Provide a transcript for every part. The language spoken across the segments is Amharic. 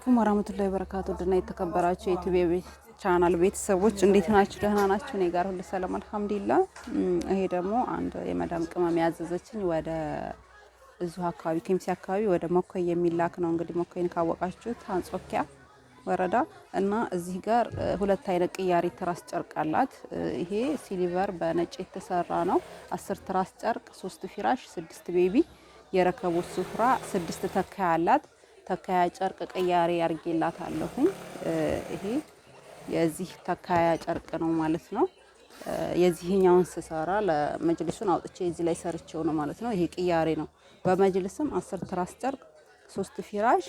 አለይኩም ወራህመቱላሂ ወበረካቱ ድና የተከበራችሁ የዩቲዩብ ቻናል ቤተሰቦች እንዴት ናችሁ? ደህና ናችሁ? እኔ ጋር ሁሉ ሰላም አልሐምዱሊላህ። ይሄ ደግሞ አንድ የመዳም ቅመም ያዘዘችኝ ወደ እዚሁ አካባቢ ኬምሲ አካባቢ ወደ መኮይ የሚላክ ነው። እንግዲህ መኮይን ካወቃችሁት አንጾኪያ ወረዳ እና እዚህ ጋር ሁለት አይነት ቅያሪ ትራስ ጨርቅ አላት። ይሄ ሲሊቨር በነጭ የተሰራ ነው። 10 ትራስ ጨርቅ፣ 3 ፊራሽ፣ 6 ቤቢ፣ የረከቦት ስፍራ፣ 6 ተካያ አላት። ተካያ ጨርቅ ቅያሪ አርጌላታለሁኝ። ይሄ የዚህ ተካያ ጨርቅ ነው ማለት ነው። የዚህኛውን ስሰራ ለመጅልሱን አውጥቼ እዚህ ላይ ሰርቼው ነው ማለት ነው። ይሄ ቅያሪ ነው። በመጅልስም 10 ትራስ ጨርቅ፣ 3 ፊራሽ፣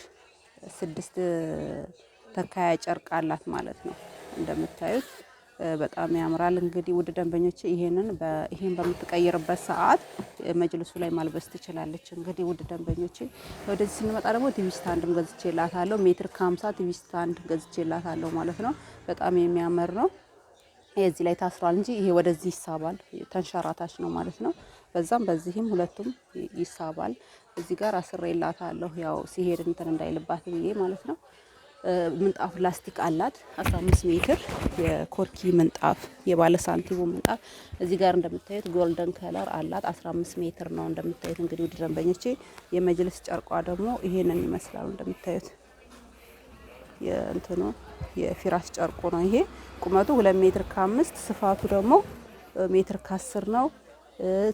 6 ተካያ ጨርቅ አላት ማለት ነው። እንደምታዩት በጣም ያምራል። እንግዲህ ውድ ደንበኞቼ ይሄን በምትቀይርበት ሰዓት መጅልሱ ላይ ማልበስ ትችላለች። እንግዲህ ውድ ደንበኞቼ ወደዚህ ስንመጣ ደግሞ ቲቪ ስታንድም ገዝቼላታለሁ። ሜትር ከ50 ቲቪ ስታንድ ገዝቼላታለሁ ማለት ነው። በጣም የሚያምር ነው። እዚህ ላይ ታስሯል እንጂ ይሄ ወደዚህ ይሳባል። ተንሸራታች ነው ማለት ነው። በዛም በዚህም ሁለቱም ይሳባል። እዚህ ጋር አስሬላታለሁ ያው ሲሄድ እንትን እንዳይልባት ብዬ ማለት ነው። ምንጣፍ ላስቲክ አላት 15 ሜትር የኮርኪ ምንጣፍ የባለ ሳንቲሙ ምንጣፍ እዚህ ጋር እንደምታዩት ጎልደን ከለር አላት 15 ሜትር ነው እንደምታዩት። እንግዲህ ውድ ደንበኞቼ የመጅልስ ጨርቋ ደግሞ ይሄንን ይመስላል እንደምታዩት። የእንትኑ የፊራሽ ጨርቁ ነው ይሄ። ቁመቱ 2 ሜትር ከ5 ስፋቱ ደግሞ ሜትር ከ10 ነው።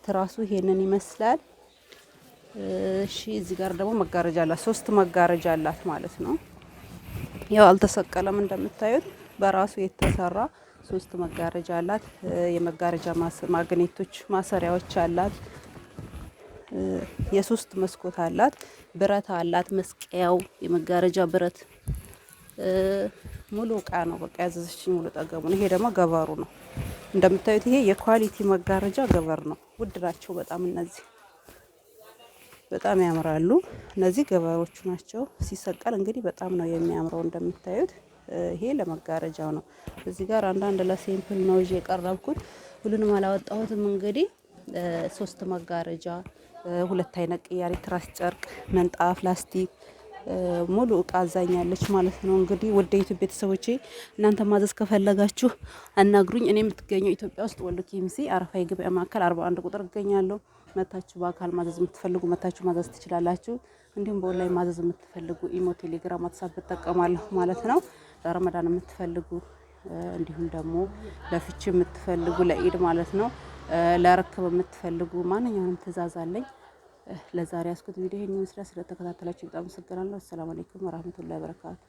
ትራሱ ይሄንን ይመስላል። እሺ እዚህ ጋር ደግሞ መጋረጃ አላት 3 መጋረጃ አላት ማለት ነው። ያው አልተሰቀለም እንደምታዩት በራሱ የተሰራ 3 መጋረጃ አላት። የመጋረጃ ማግኔቶች ማሰሪያዎች አላት። የ3 መስኮት አላት። ብረት አላት መስቀያው የመጋረጃ ብረት ሙሉ እቃ ነው። በቃ ያዘዘችኝ ሙሉ ጠገቡ ነው። ይሄ ደግሞ ገበሩ ነው እንደምታዩት። ይሄ የኳሊቲ መጋረጃ ገበር ነው። ውድ ናቸው በጣም እነዚህ በጣም ያምራሉ። እነዚህ ገበሮቹ ናቸው። ሲሰቀል እንግዲህ በጣም ነው የሚያምረው እንደምታዩት። ይሄ ለመጋረጃው ነው። እዚህ ጋር አንዳንድ ለሴምፕል ነው ይዤ የቀረብኩት። ሁሉንም አላወጣሁትም። እንግዲህ 3 መጋረጃ፣ 2 አይነት ቅያሪ ትራስ ጨርቅ፣ ምንጣፍ፣ ላስቲክ ሙሉ እቃ አዛኛለች ማለት ነው። እንግዲህ ወደ ዩቲዩብ ቤተሰቦቼ እናንተ ማዘዝ ከፈለጋችሁ አናግሩኝ። እኔ የምትገኘው ኢትዮጵያ ውስጥ ወሎ ኬምሲ አረፋ የገበያ ማዕከል 41 ቁጥር እገኛለሁ። መታችሁ በአካል ማዘዝ የምትፈልጉ መታችሁ ማዘዝ ትችላላችሁ። እንዲሁም በኦንላይን ማዘዝ የምትፈልጉ ኢሞ፣ ቴሌግራም፣ ዋትስአፕ እጠቀማለሁ ማለት ነው። ለረመዳን የምትፈልጉ እንዲሁም ደግሞ ለፍቺ የምትፈልጉ ለኢድ ማለት ነው። ለርክብ የምትፈልጉ ማንኛውንም ትእዛዝ አለኝ። ለዛሬ ያስኩት ቪዲዮ ይሄን ይመስላል። ስለተከታተላችሁ በጣም አመሰግናለሁ። አሰላሙ አለይኩም ወራህመቱላሂ ወበረካቱ።